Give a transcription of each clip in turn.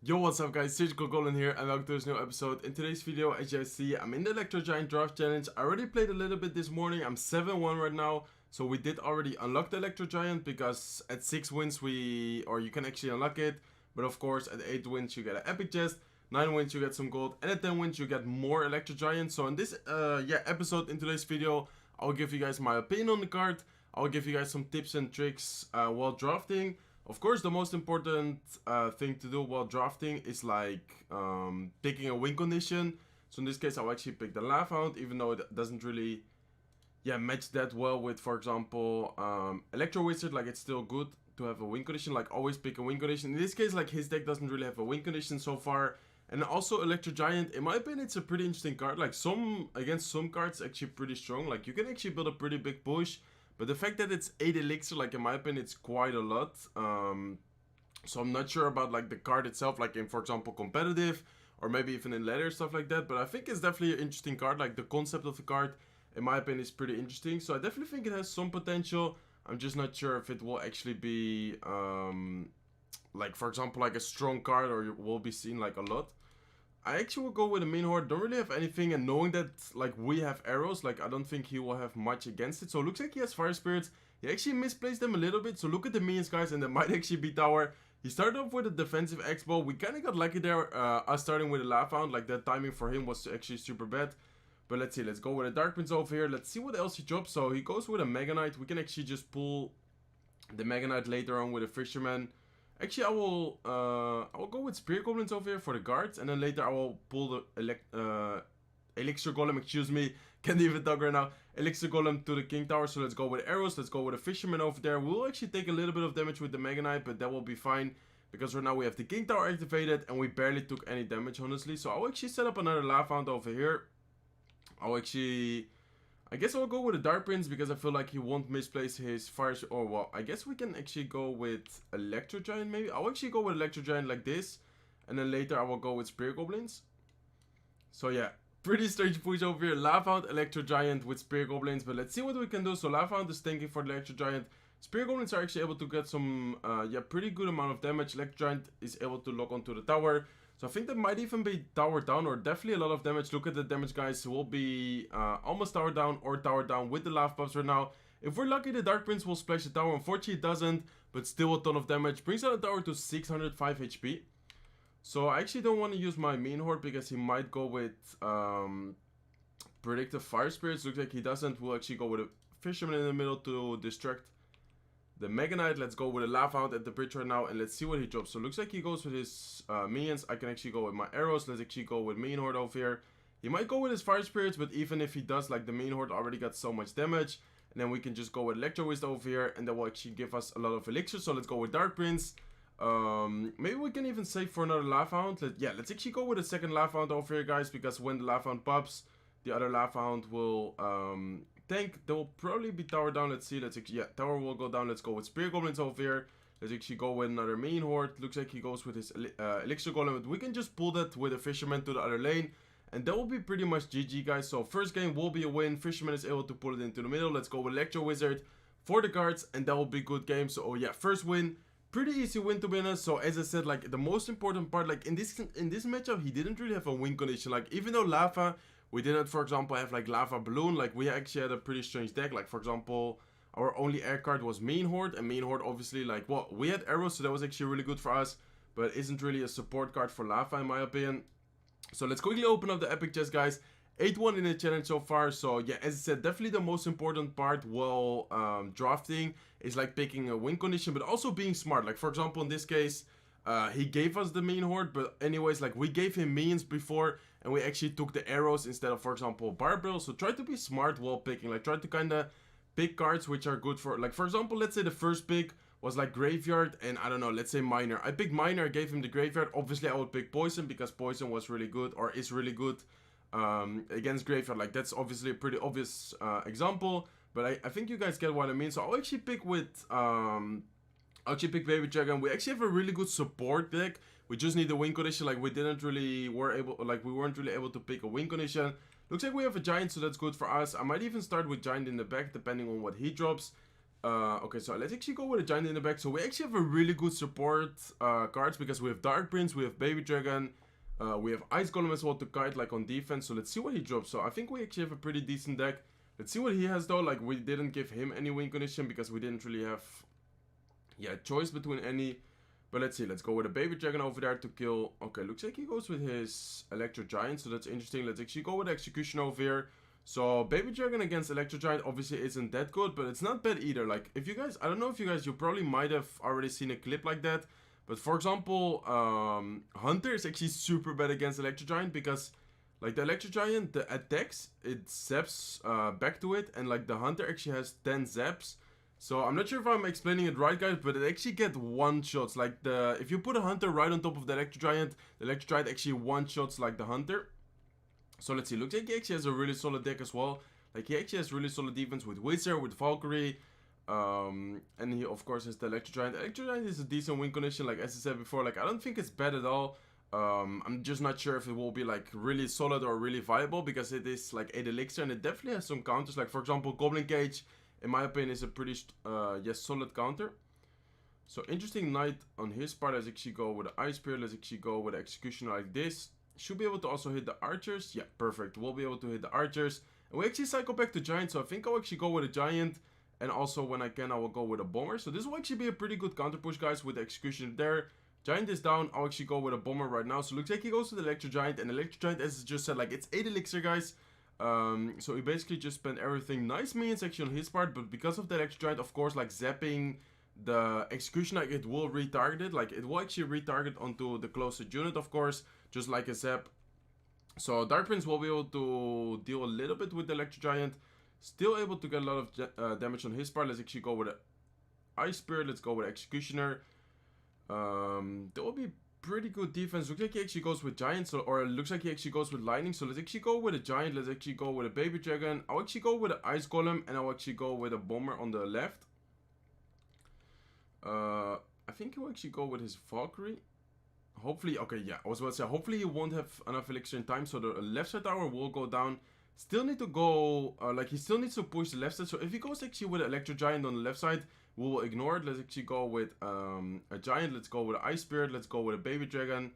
Yo, what's up guys, Surgical Goblin here and welcome to this new episode. In today's video, as you guys see, I'm in the Electro Giant Draft Challenge. I already played a little bit this morning, I'm 7-1 right now. So we did already unlock the Electro Giant because at 6 wins you can actually unlock it. But of course at 8 wins you get an epic chest, 9 wins you get some gold, and at 10 wins you get more Electro Giant. So in this episode, in today's video, I'll give you guys my opinion on the card. I'll give you guys some tips and tricks while drafting. Of course, the most important thing to do while drafting is picking a win condition. So in this case, I'll actually pick the Lava Hound, even though it doesn't really match that well with, for example, Electro Wizard. Like, it's still good to have a win condition. Like, always pick a win condition. In this case, like, his deck doesn't really have a win condition so far. And also Electro Giant, in my opinion, it's a pretty interesting card. Like, against some cards, actually pretty strong. Like, you can actually build a pretty big push. But the fact that it's 8 elixir, like in my opinion, it's quite a lot. So I'm not sure about like the card itself, like in, for example, competitive or maybe even in ladder, stuff like that. But I think it's definitely an interesting card. Like the concept of the card, in my opinion, is pretty interesting. So I definitely think it has some potential. I'm just not sure if it will actually be, like for example, like a strong card or will be seen like a lot. I actually will go with a main horde. Don't really have anything, and knowing that like we have arrows, like I don't think he will have much against it. So it looks like he has fire spirits. He actually misplaced them a little bit. So look at the minions, guys, and that might actually be tower. He started off with a defensive expo. We kind of got lucky there. Us starting with a Lava Hound, like that timing for him was actually super bad. But let's see. Let's go with a Dark Prince over here. Let's see what else he drops. So he goes with a Mega Knight. We can actually just pull the Mega Knight later on with a Fisherman. Actually, I will go with Spear Goblins over here for the guards, and then later I will pull the Elixir Golem, excuse me, can't even talk right now, Elixir Golem to the King Tower. So let's go with arrows, let's go with a Fisherman over there. We'll actually take a little bit of damage with the Mega Knight, but that will be fine, because right now we have the King Tower activated, and we barely took any damage, honestly. So I'll actually set up another Lava Hound over here. I guess I'll go with a Dark Prince because I feel like he won't misplace his fire. Or well, I guess we can actually go with Electro Giant maybe. I'll actually go with Electro Giant like this. And then later I will go with Spear Goblins. So yeah, pretty strange push over here. Lava Hound, Electro Giant with Spear Goblins. But let's see what we can do. So Lava Hound is tanking for the Electro Giant. Spear Goblins are actually able to get some, pretty good amount of damage. Electro Giant is able to lock onto the tower. So I think that might even be tower down or definitely a lot of damage. Look at the damage, guys. Will be almost tower down or tower down with the lava buffs right now. If we're lucky, the Dark Prince will splash the tower. Unfortunately, it doesn't, but still a ton of damage. Brings down the tower to 605 HP. So I actually don't want to use my main horde because he might go with predictive fire spirits. Looks like he doesn't. We'll actually go with a Fisherman in the middle to distract the Mega Knight. Let's go with a Lava Hound at the bridge right now, and let's see what he drops. So it looks like he goes with his minions. I can actually go with my arrows. Let's actually go with main horde over here. He might go with his fire spirits, but even if he does, like the main horde already got so much damage. And then we can just go with Electro Wizard over here, and that will actually give us a lot of elixir. So let's go with Dark Prince. Maybe we can even save for another Lava Hound. Let's actually go with a second Lava Hound over here, guys, because when the Lava Hound pops, the other Lava Hound will tank. They will probably be tower down. Let's see. Tower will go down. Let's go with Spear Goblins over here. Let's actually go with another main horde. Looks like he goes with his Elixir Golem, but we can just pull that with a Fisherman to the other lane, and that will be pretty much GG, guys. So first game will be a win. Fisherman is able to pull it into the middle. Let's go with Electro Wizard for the guards, and that will be a good game. So first win. Pretty easy win, to be honest. So as I said, like the most important part, like in this matchup, he didn't really have a win condition. Like even though Lava, we didn't, for example, have like Lava Balloon. Like we actually had a pretty strange deck. Like for example, our only air card was Main Horde, and Main Horde obviously, like, well, we had arrows, so that was actually really good for us, but isn't really a support card for Lava in my opinion. So let's quickly open up the epic chest, guys. 8-1 in the challenge so far. So yeah, as I said, definitely the most important part while drafting is like picking a win condition, but also being smart. Like for example, in this case, he gave us the main horde, but anyways, like we gave him minions before, and we actually took the arrows instead of, for example, barbell. So try to be smart while picking. Like try to kind of pick cards which are good for, like for example, let's say the first pick was like graveyard, and I don't know, let's say miner. I picked miner, gave him the graveyard. Obviously I would pick poison because poison was really good, or is really good against graveyard. Like that's obviously a pretty obvious example, but I think you guys get what I mean. So I'll actually pick with Baby Dragon. We actually have a really good support deck. We just need a win condition. Like we weren't really able to pick a win condition. Looks like we have a giant, so that's good for us. I might even start with giant in the back depending on what he drops. Okay, so let's actually go with a giant in the back. So we actually have a really good support cards because we have Dark Prince, we have Baby Dragon, we have Ice Golem as well to kite like on defense. So let's see what he drops. So I think we actually have a pretty decent deck. Let's see what he has though. Like we didn't give him any win condition because we didn't really have, yeah, choice between any. But let's see. Let's go with a Baby Dragon over there to kill. Okay, looks like he goes with his Electro Giant. So that's interesting. Let's actually go with Execution over here. So Baby Dragon against Electro Giant obviously isn't that good, but it's not bad either. Like if you guys, I don't know if you guys, you probably might have already seen a clip like that. But for example, Hunter is actually super bad against Electro Giant because like the Electro Giant, the attacks, it zaps back to it. And like the Hunter actually has 10 zaps. So I'm not sure if I'm explaining it right, guys, but it actually get one shots. Like if you put a Hunter right on top of the Electro Giant actually one shots like the Hunter. So let's see, looks like he actually has a really solid deck as well. Like he actually has really solid defense with Wizard, with Valkyrie. And he of course has the Electro Giant. Electro Giant is a decent win condition, like as I said before. Like I don't think it's bad at all. I'm just not sure if it will be like really solid or really viable because it is like 8 elixir and it definitely has some counters. Like for example, Goblin Cage, in my opinion, is a pretty yes, solid counter. So interesting knight on his part. Let's actually go with the Ice Spear. Let's actually go with the Executioner like this. Should be able to also hit the archers. Yeah, perfect. We'll be able to hit the archers. And we actually cycle back to Giant. So I think I'll actually go with a Giant. And also when I can, I will go with a Bomber. So this will actually be a pretty good counter push, guys, with the Executioner there. Giant is down. I'll actually go with a Bomber right now. So looks like he goes to the Electro Giant. And Electro Giant, as I just said, like it's 8 elixir, guys. So he basically just spent everything. Nice minions actually on his part. But because of the Electro Giant, of course, like zapping the Executioner, it will retarget it. Like it will actually retarget onto the closest unit, of course. Just like a zap. So Dark Prince will be able to deal a little bit with the Electro Giant. Still able to get a lot of damage on his part. Let's actually go with an Ice Spirit. Let's go with Executioner. That will be pretty good defense. Looks like he actually goes with Giant. So, or it looks like he actually goes with Lightning. So let's actually go with a Giant. Let's actually go with a Baby Dragon. I'll actually go with an Ice Golem. And I'll actually go with a Bomber on the left. I think he'll actually go with his Valkyrie. Hopefully, okay, yeah, I was about to say, hopefully he won't have enough elixir in time, so the left side tower will go down. Still need to go, like, he still needs to push the left side, so if he goes actually with an Electro Giant on the left side, we will ignore it. Let's actually go with a Giant, let's go with an Ice Spirit, let's go with a Baby Dragon.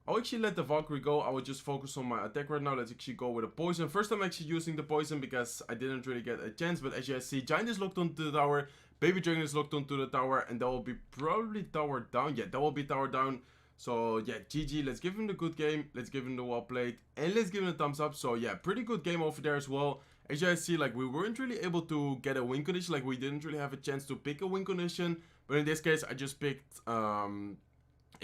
I'll actually let the Valkyrie go. I will just focus on my attack right now. Let's actually go with a Poison. First I'm actually using the Poison because I didn't really get a chance, but as you guys see, Giant is locked onto the tower, Baby Dragon is locked onto the tower, and that will be probably tower down. Yeah, that will be tower down. So yeah, GG, let's give him the good game, let's give him the well played, and let's give him a thumbs up. So yeah, pretty good game over there as well. As you guys see, like we weren't really able to get a win condition, like we didn't really have a chance to pick a win condition. But in this case, I just picked, in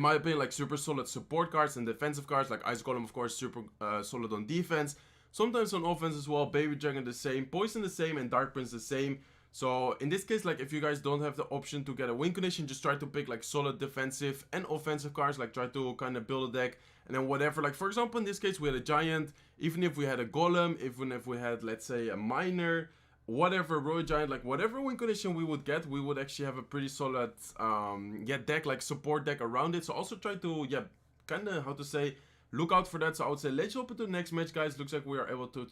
my opinion, like super solid support cards and defensive cards, like Ice Golem, of course, super solid on defense. Sometimes on offense as well, Baby Dragon the same, Poison the same, and Dark Prince the same. So in this case, like if you guys don't have the option to get a win condition, just try to pick like solid defensive and offensive cards, like try to kind of build a deck and then whatever. Like for example, in this case, we had a Giant, even if we had a Golem, even if we had, let's say, a Miner, whatever, Royal Giant, like whatever win condition we would get, we would actually have a pretty solid, yeah, deck, like support deck around it. So also try to, yeah, kind of, how to say, look out for that. So I would say, let's hop into the next match, guys. Looks like we are able to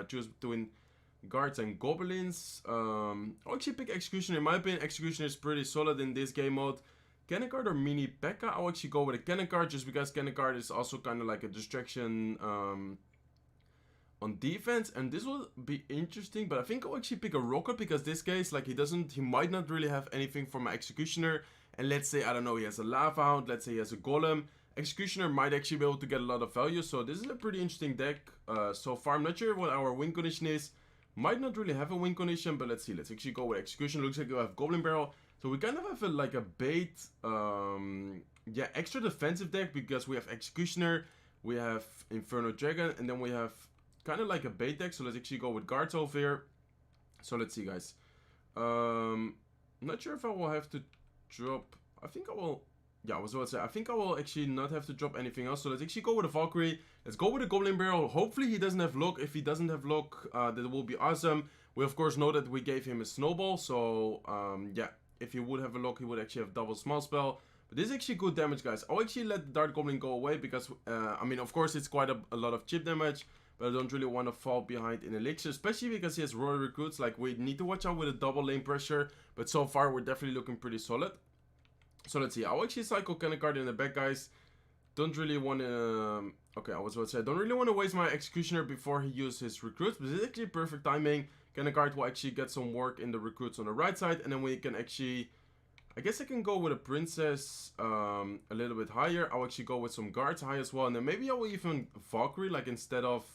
choose between guards and goblins. I'll actually pick Executioner. In my opinion, Executioner is pretty solid in this game mode. Cannon card or mini P.E.K.K.A? I'll actually go with a cannon card just because cannon card is also kind of like a distraction on defense, and this will be interesting. But I think I'll actually pick a rocket because this case, like he might not really have anything for my Executioner. And let's say, I don't know, he has a Lava Hound, let's say he has a Golem. Executioner might actually be able to get a lot of value. So this is a pretty interesting deck so far. I'm not sure what our win condition is. Might not really have a win condition, but let's see. Let's actually go with Execution. Looks like we have Goblin Barrel. So we kind of have like a bait, yeah, extra defensive deck because we have Executioner, we have Inferno Dragon, and then we have kind of like a bait deck. So let's actually go with guards over here. So let's see, guys. I'm not sure if I will have to drop. I think I will. Yeah, I was about to say, I think I will actually not have to drop anything else. So let's actually go with a Valkyrie. Let's go with a Goblin Barrel. Hopefully he doesn't have luck. If he doesn't have luck, that will be awesome. We of course know that we gave him a Snowball. So yeah, if he would have a luck, he would actually have double small spell. But this is actually good damage, guys. I'll actually let the Dart Goblin go away because, I mean, of course it's quite a lot of chip damage. but I don't really want to fall behind in Elixir, especially because he has Royal Recruits. Like, we need to watch out with a double lane pressure, but so far we're definitely looking pretty solid. So let's see. I'll actually cycle Cannon Card in the back, guys. Don't really want to... okay, I was about to say, I don't really want to waste my Executioner before he uses his Recruits, but this is actually perfect timing. Cannon Card will actually get some work in the Recruits on the right side, and then we can actually... I guess I can go with a Princess a little bit higher. I'll actually go with some Guards high as well, and then maybe I will even Valkyrie, like instead of...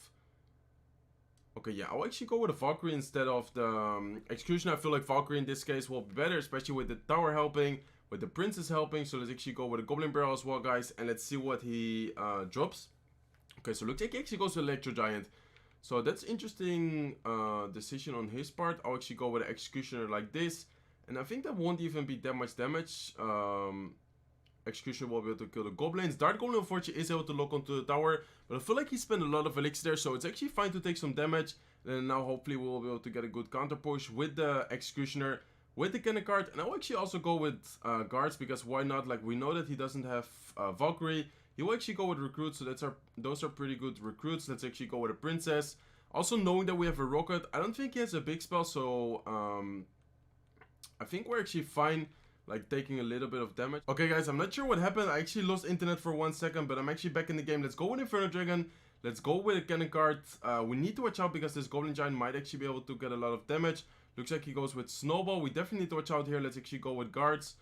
okay, yeah, I'll actually go with a Valkyrie instead of the Executioner. I feel like Valkyrie in this case will be better, especially with the Tower helping, with the Princess helping. So let's actually go with a Goblin Barrel as well, guys, and let's see what he drops. Okay, so looks like he actually goes to Electro Giant. So that's interesting decision on his part. I'll actually go with an Executioner like this. And I think that won't even be that much damage. Executioner will be able to kill the Goblins. Dart Goblin, unfortunately, is able to lock onto the tower. But I feel like he spent a lot of Elixir there. So it's actually fine to take some damage. And now hopefully we will be able to get a good counter push with the Executioner, with the Cannon Card. And I'll actually also go with Guards, because why not? Like, we know that he doesn't have Valkyrie. He will actually go with Recruits. So those are pretty good Recruits. Let's actually go with a Princess. Also, knowing that we have a Rocket, I don't think he has a big spell. So... I think we're actually fine, like taking a little bit of damage. Okay, guys, I'm not sure what happened. I actually lost internet for 1 second, but I'm actually back in the game. Let's go with Inferno Dragon. Let's go with a Cannon Card. We need to watch out because this Goblin Giant might actually be able to get a lot of damage. Looks like he goes with Snowball. We definitely need to watch out here. Let's actually go with Guards.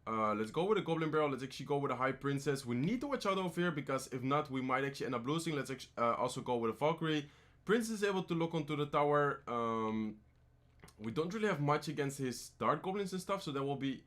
Let's go with a Goblin Barrel. Let's actually go with a High Princess. We need to watch out over here because if not, we might actually end up losing. Let's also go with a Valkyrie. Princess is able to look onto the tower. We don't really have much against his Dart Goblins and stuff, so that will be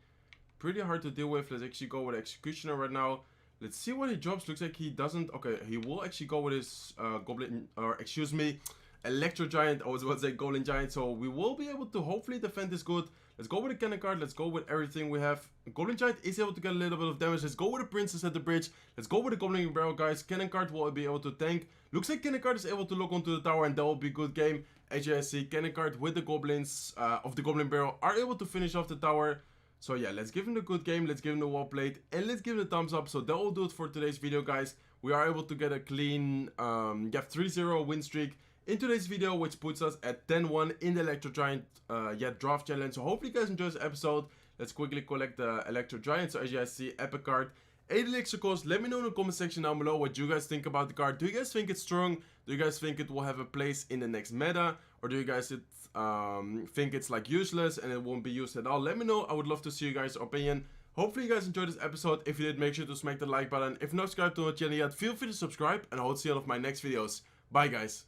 pretty hard to deal with. Let's actually go with Executioner right now. Let's see what he drops. Looks like he doesn't... okay, he will actually go with his Goblin... or excuse me, Electro Giant. I was about to say Goblin Giant. So we will be able to hopefully defend this good. Let's go with a Cannon Card. Let's go with everything we have. Goblin Giant is able to get a little bit of damage. Let's go with a Princess at the bridge. Let's go with a Goblin Barrel, guys. Cannon Card will be able to tank. Looks like Cannon Card is able to look onto the tower, and that will be a good game. As you guys see, Cannon Card with the Goblins of the Goblin Barrel are able to finish off the tower. So yeah, let's give him the good game. Let's give him the well played, and let's give him the thumbs up. So that will do it for today's video, guys. We are able to get a clean 3-0 win streak in today's video, which puts us at 10-1 in the Electro Giant draft challenge. So hopefully you guys enjoyed this episode. Let's quickly collect the Electro Giant. So as you guys see, epic card, 8 elixir cost. Let me know in the comment section down below what you guys think about the card. Do you guys think it's strong? Do you guys think it will have a place in the next meta? Or do you guys think it's like useless and it won't be used at all? Let me know. I would love to see you guys' opinion. Hopefully you guys enjoyed this episode. If you did, make sure to smack the like button. If not subscribed to the channel yet, feel free to subscribe, and I will see you on my next videos. Bye, guys.